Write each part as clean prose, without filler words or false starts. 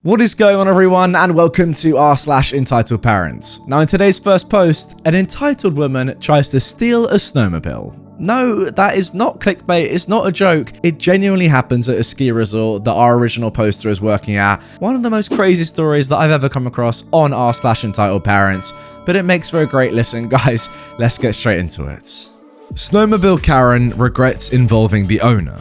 What is going on, everyone, and welcome to r/EntitledParents. Now, in today's first post, an entitled woman tries to steal a snowmobile. No, that is not clickbait, it's not a joke. It genuinely happens at a ski resort that our original poster is working at. One of the most crazy stories that I've ever come across on r/EntitledParents, but it makes for a great listen. Guys, let's get straight into it. Snowmobile Karen regrets involving the owner.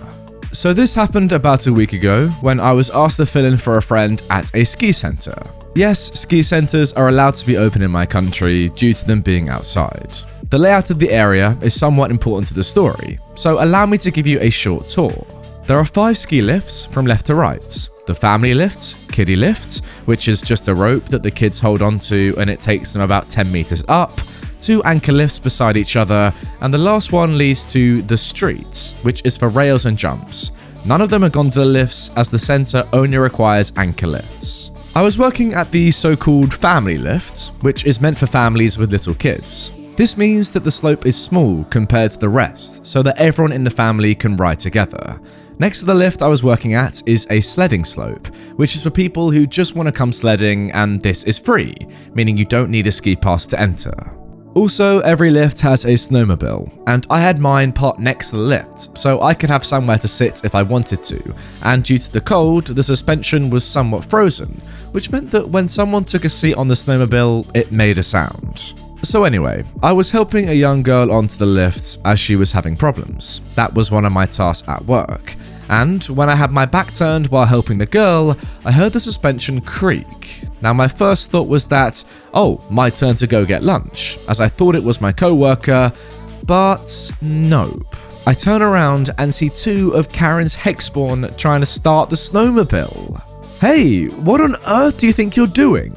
So this happened about a week ago when I was asked to fill in for a friend at a ski centre. Yes, ski centres are allowed to be open in my country due to them being outside. The layout of the area is somewhat important to the story, so allow me to give you a short tour. There are 5 ski lifts from left to right. The family lift, kiddie lift, which is just a rope that the kids hold onto and it takes them about 10 meters up, 2 anchor lifts beside each other, and the last one leads to the street, which is for rails and jumps. None of them are gondola lifts, as the centre only requires anchor lifts. I was working at the so-called family lift, which is meant for families with little kids. This means that the slope is small compared to the rest, so that everyone in the family can ride together. Next to the lift I was working at is a sledding slope, which is for people who just want to come sledding, and this is free, meaning you don't need a ski pass to enter. Also, every lift has a snowmobile, and I had mine parked next to the lift, so I could have somewhere to sit if I wanted to, and due to the cold, the suspension was somewhat frozen, which meant that when someone took a seat on the snowmobile, it made a sound. So anyway, I was helping a young girl onto the lift as she was having problems. That was one of my tasks at work. And when I had my back turned while helping the girl, I heard the suspension creak. Now my first thought was that, oh, my turn to go get lunch, as I thought it was my co-worker, but nope. I turn around and see 2 of Karen's Hexspawn trying to start the snowmobile. Hey, what on earth do you think you're doing?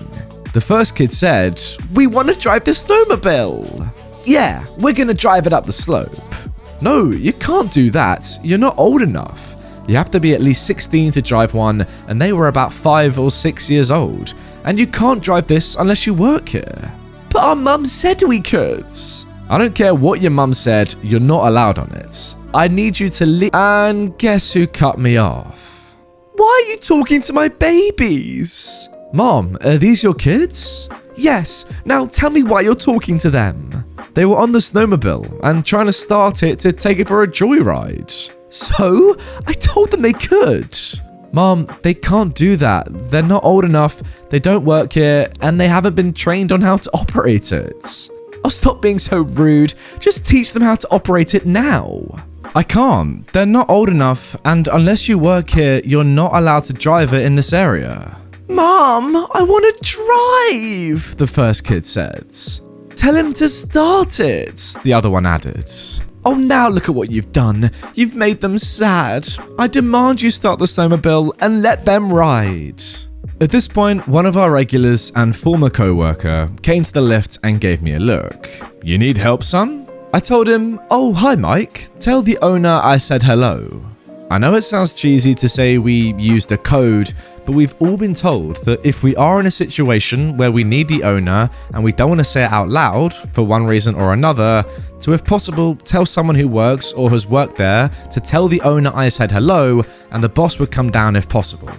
The first kid said, "We want to drive the snowmobile." "Yeah, we're gonna drive it up the slope." "No, you can't do that. You're not old enough. You have to be at least 16 to drive one, and they were about 5 or 6 years old. And you can't drive this unless you work here." "But our mum said we could." "I don't care what your mum said, you're not allowed on it. I need you to leave." And guess who cut me off? "Why are you talking to my babies?" "Mom, are these your kids?" "Yes, now tell me why you're talking to them." "They were on the snowmobile and trying to start it to take it for a joyride." "So? I told them they could." "Mom, they can't do that. They're not old enough, they don't work here, and they haven't been trained on how to operate it." "Oh, stop being so rude. Just teach them how to operate it now." "I can't. They're not old enough, and unless you work here, you're not allowed to drive it in this area." "Mom, I want to drive," the first kid said. "Tell him to start it," the other one added. "Oh, now look at what you've done. You've made them sad. I demand you start the snowmobile and let them ride." At this point, one of our regulars and former co-worker came to the lift and gave me a look. "You need help, son?" I told him, "Oh, hi Mike. Tell the owner I said hello." I know it sounds cheesy to say we used a code, but we've all been told that if we are in a situation where we need the owner and we don't want to say it out loud for one reason or another, to if possible tell someone who works or has worked there to tell the owner I said hello, and the boss would come down if possible.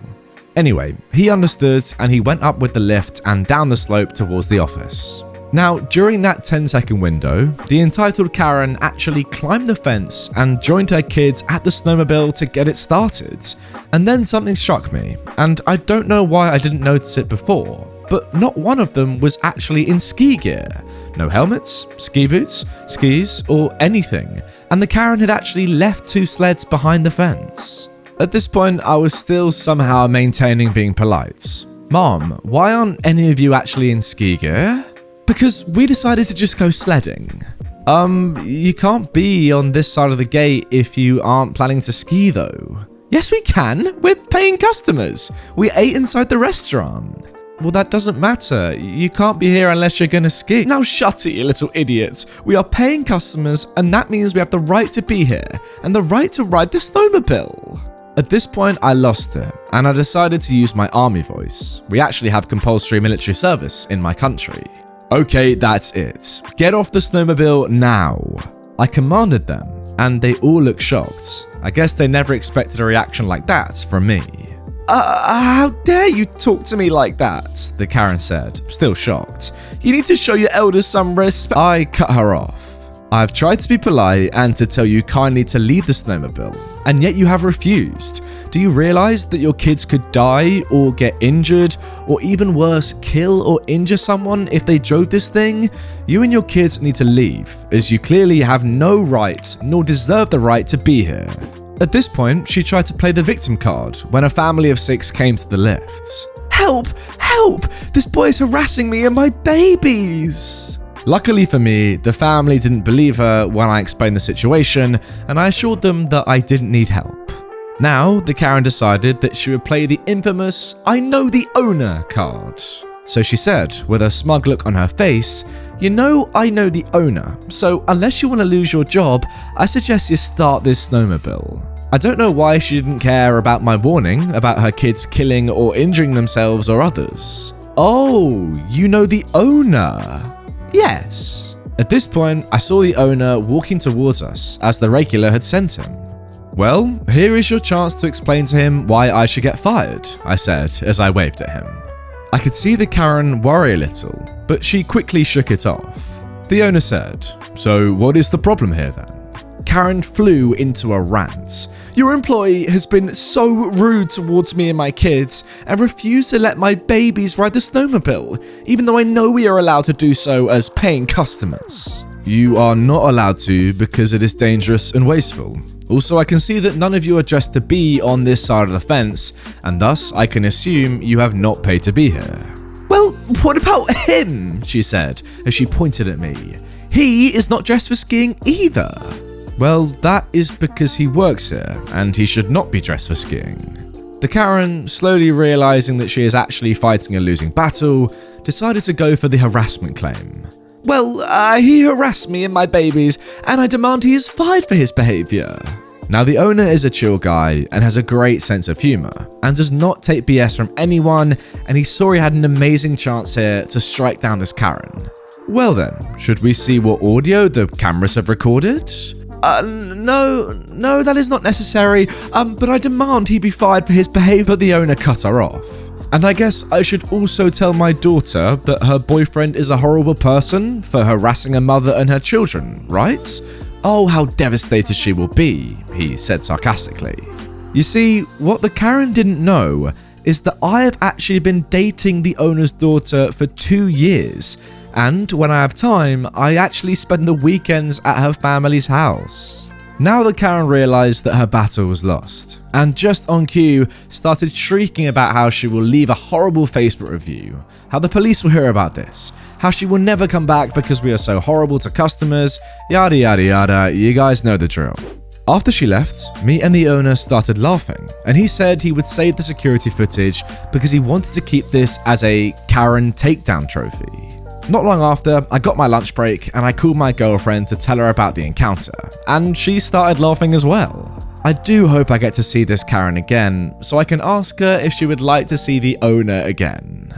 Anyway, he understood and he went up with the lift and down the slope towards the office. Now, during that 10-second window, the entitled Karen actually climbed the fence and joined her kids at the snowmobile to get it started. And then something struck me, and I don't know why I didn't notice it before, but not one of them was actually in ski gear. No helmets, ski boots, skis, or anything. And the Karen had actually left 2 sleds behind the fence. At this point, I was still somehow maintaining being polite. "Mom, why aren't any of you actually in ski gear?" "Because we decided to just go sledding." You can't be on this side of the gate if you aren't planning to ski though." "Yes, we can. We're paying customers. We ate inside the restaurant." "Well, that doesn't matter. You can't be here unless you're gonna ski." "Now shut it, you little idiot. We are paying customers, and that means we have the right to be here, and the right to ride the snowmobile." At this point, I lost it, and I decided to use my army voice. We actually have compulsory military service in my country. "Okay, that's it. Get off the snowmobile now." I commanded them, and they all looked shocked. I guess they never expected a reaction like that from me. How dare you talk to me like that? The Karen said, still shocked. You need to show your elders some respect. I cut her off. I've tried to be polite and to tell you kindly to leave the snowmobile, and yet you have refused. Do you realize that your kids could die or get injured, or even worse, kill or injure someone if they drove this thing? You and your kids need to leave, as you clearly have no right nor deserve the right to be here. At this point, she tried to play the victim card when a family of 6 came to the lift. Help! Help! This boy is harassing me and my babies! Luckily for me, the family didn't believe her when I explained the situation, and I assured them that I didn't need help. Now, the Karen decided that she would play the infamous "I know the owner" card. So she said, with a smug look on her face, "You know I know the owner, so unless you want to lose your job, I suggest you start this snowmobile." I don't know why she didn't care about my warning about her kids killing or injuring themselves or others. Oh, you know the owner? Yes. At this point, I saw the owner walking towards us as the regular had sent him. Well, here is your chance to explain to him why I should get fired, I said as I waved at him. I could see the Karen worry a little, but she quickly shook it off. The owner said, "So what is the problem here then?" Karen flew into a rant. "Your employee has been so rude towards me and my kids and refused to let my babies ride the snowmobile, even though I know we are allowed to do so as paying customers." "You are not allowed to because it is dangerous and wasteful. Also, I can see that none of you are dressed to be on this side of the fence, and thus I can assume you have not paid to be here." "Well, what about him?" she said as she pointed at me. "He is not dressed for skiing either." "Well, that is because he works here, and he should not be dressed for skiing." The Karen, slowly realizing that she is actually fighting a losing battle, decided to go for the harassment claim. "Well, he harassed me and my babies, and I demand he is fired for his behavior." Now, the owner is a chill guy and has a great sense of humor, and does not take BS from anyone, and he saw he had an amazing chance here to strike down this Karen. Well then, should we see what audio the cameras have recorded? No, that is not necessary, but I demand he be fired for his behavior." The owner cut her off. "And I guess I should also tell my daughter that her boyfriend is a horrible person for harassing her mother and her children, right? Oh, how devastated she will be," he said sarcastically. You see, what the Karen didn't know is that I have actually been dating the owner's daughter for 2 years, and when I have time, I actually spend the weekends at her family's house. Now the Karen realized that her battle was lost, and just on cue, started shrieking about how she will leave a horrible Facebook review, how the police will hear about this, how she will never come back because we are so horrible to customers, yada yada yada, you guys know the drill. After she left, me and the owner started laughing, and he said he would save the security footage because he wanted to keep this as a Karen takedown trophy. Not long after, I got my lunch break and I called my girlfriend to tell her about the encounter, and she started laughing as well. I do hope I get to see this Karen again, so I can ask her if she would like to see the owner again.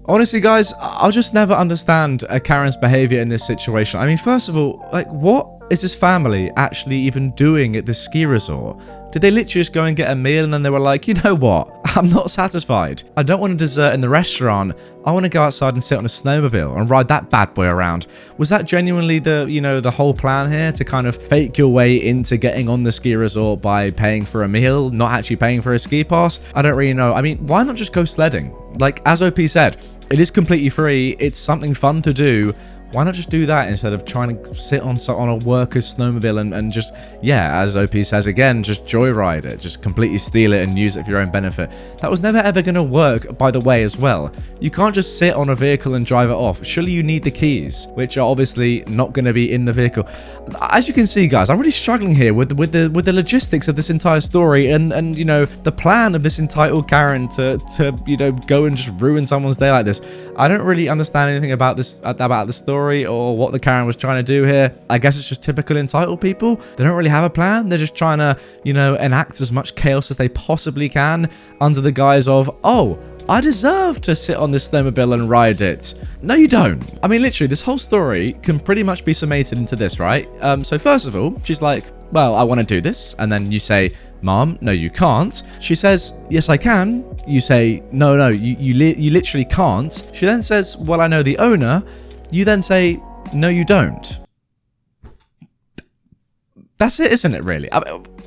Honestly guys, I'll just never understand a Karen's behavior in this situation. I mean, first of all, what is this family actually even doing at this ski resort? Did they literally just go and get a meal and then they were like, you know what, I'm not satisfied. I don't want a dessert in the restaurant. I want to go outside and sit on a snowmobile and ride that bad boy around. Was that genuinely the whole plan here, to kind of fake your way into getting on the ski resort by paying for a meal, not actually paying for a ski pass? I don't really know. I mean, why not just go sledding? Like, as OP said, it is completely free. It's something fun to do. Why not just do that instead of trying to sit on a worker's snowmobile and just, yeah, as OP says again, just joyride it, just completely steal it and use it for your own benefit. That was never ever going to work, by the way, as well. You can't just sit on a vehicle and drive it off. Surely you need the keys, which are obviously not going to be in the vehicle. As you can see, guys, I'm really struggling here with the logistics of this entire story and the plan of this entitled Karen to go and just ruin someone's day like this. I don't really understand anything about the story or what the Karen was trying to do here. I guess it's just typical entitled people. They don't really have a plan. They're just trying to, enact as much chaos as they possibly can under the guise of, oh, I deserve to sit on this snowmobile and ride it. No, you don't. I mean, literally, this whole story can pretty much be summated into this, right? So first of all, she's like, well, I want to do this. And then you say, Mom, no, you can't. She says, yes, I can. You say, no, you literally can't. She then says, well, I know the owner. You then say, no, you don't. That's it, isn't it, really?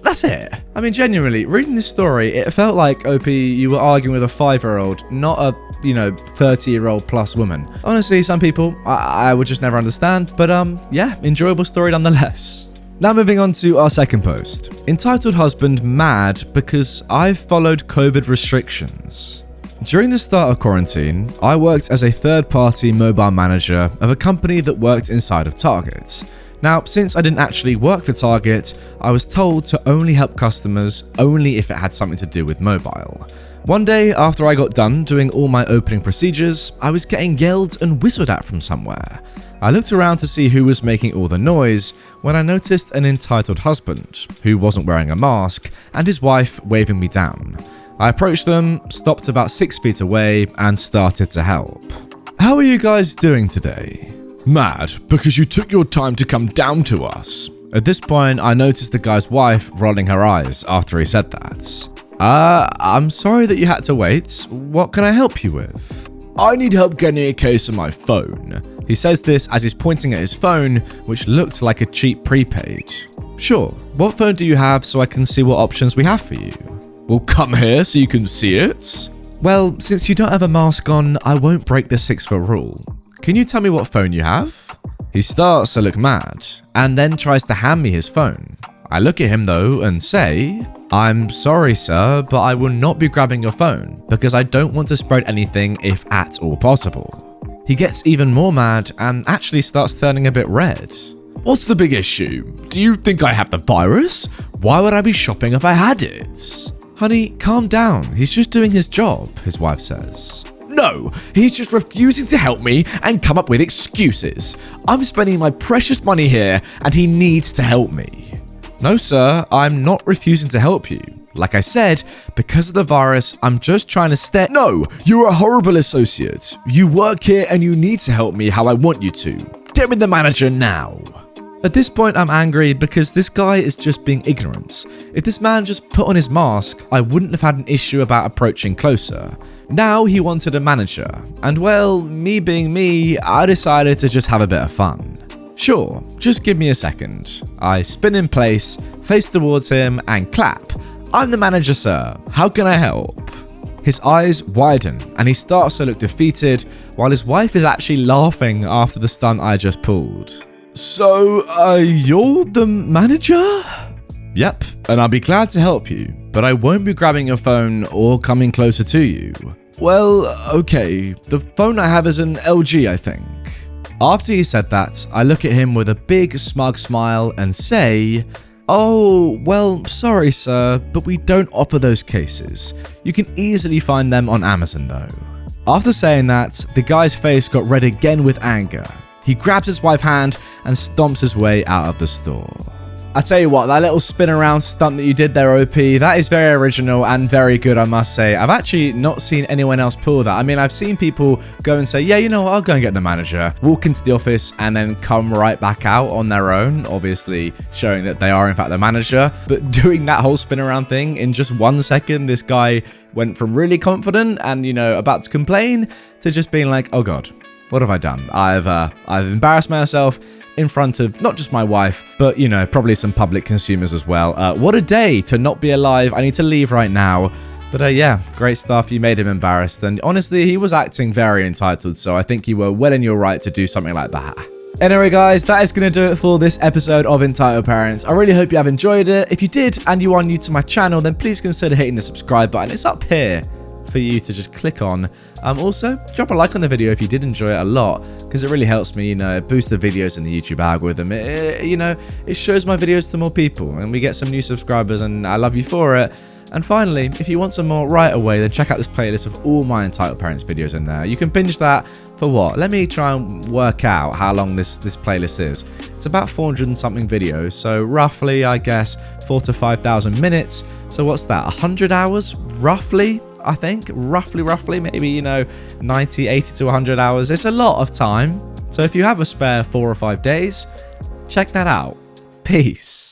That's it. I mean, genuinely, reading this story, it felt like, OP, you were arguing with a 5-year-old, not a 30-year-old plus woman. Honestly, some people, I would just never understand, but yeah, enjoyable story nonetheless. Now moving on to our second post, entitled Husband Mad Because I've Followed COVID Restrictions. During the start of quarantine, I worked as a third-party mobile manager of a company that worked inside of Target. Now, since I didn't actually work for Target, I was told to only help customers only if it had something to do with mobile. One day, after I got done doing all my opening procedures, I was getting yelled and whistled at from somewhere. I looked around to see who was making all the noise when I noticed an entitled husband, who wasn't wearing a mask, and his wife waving me down. I approached them, stopped about 6 feet away, and started to help. How are you guys doing today? Mad, because you took your time to come down to us. At this point, I noticed the guy's wife rolling her eyes after he said that. I'm sorry that you had to wait. What can I help you with? I need help getting a case on my phone. He says this as he's pointing at his phone, which looked like a cheap prepaid. Sure, what phone do you have so I can see what options we have for you? Well, come here so you can see it. Well, since you don't have a mask on, I won't break the 6-foot rule. Can you tell me what phone you have? He starts to look mad, and then tries to hand me his phone. I look at him though and say, I'm sorry sir, but I will not be grabbing your phone because I don't want to spread anything if at all possible. He gets even more mad and actually starts turning a bit red. What's the big issue? Do you think I have the virus? Why would I be shopping if I had it? Honey, calm down. He's just doing his job, his wife says. No, he's just refusing to help me and come up with excuses. I'm spending my precious money here and he needs to help me. No, sir, I'm not refusing to help you. Like I said, because of the virus, I'm just trying to stay. No, you're a horrible associate. You work here and you need to help me how I want you to. Get me the manager now. At this point, I'm angry because this guy is just being ignorant. If this man just put on his mask, I wouldn't have had an issue about approaching closer. Now he wanted a manager, and well, me being me, I decided to just have a bit of fun. Sure, just give me a second. I spin in place, face towards him, and clap. I'm the manager, sir. How can I help? His eyes widen, and he starts to look defeated, while his wife is actually laughing after the stunt I just pulled. So, you're the manager? Yep, and I'll be glad to help you, but I won't be grabbing your phone or coming closer to you. Well, okay, the phone I have is an LG, I think. After he said that, I look at him with a big smug smile and say, oh, well, sorry sir, but we don't offer those cases. You can easily find them on Amazon though. After saying that, the guy's face got red again with anger. He grabs his wife's hand and stomps his way out of the store. I tell you what, that little spin around stunt that you did there, OP, that is very original and very good, I must say. I've actually not seen anyone else pull that. I mean, I've seen people go and say, yeah, you know what, I'll go and get the manager, walk into the office and then come right back out on their own, obviously showing that they are in fact the manager. But doing that whole spin around thing in just 1 second, this guy went from really confident and, about to complain to just being like, oh God, what have I done? I've embarrassed myself in front of not just my wife, but, probably some public consumers as well. What a day to not be alive. I need to leave right now. But yeah, great stuff. You made him embarrassed. And honestly, he was acting very entitled. So I think you were well in your right to do something like that. Anyway, guys, that is going to do it for this episode of Entitled Parents. I really hope you have enjoyed it. If you did and you are new to my channel, then please consider hitting the subscribe button. It's up here for you to just click on. Also, drop a like on the video if you did enjoy it a lot, because it really helps me, boost the videos in the YouTube algorithm. It shows my videos to more people, and we get some new subscribers, and I love you for it. And finally, if you want some more right away, then check out this playlist of all my Entitled Parents videos in there. You can binge that for what? Let me try and work out how long this playlist is. It's about 400 and something videos, so roughly, I guess, 4,000 to 5,000 minutes. So what's that? 100 hours, roughly? I think roughly maybe 90, 80 to 100 hours. It's a lot of time. So if you have a spare 4 or 5 days, check that out. Peace.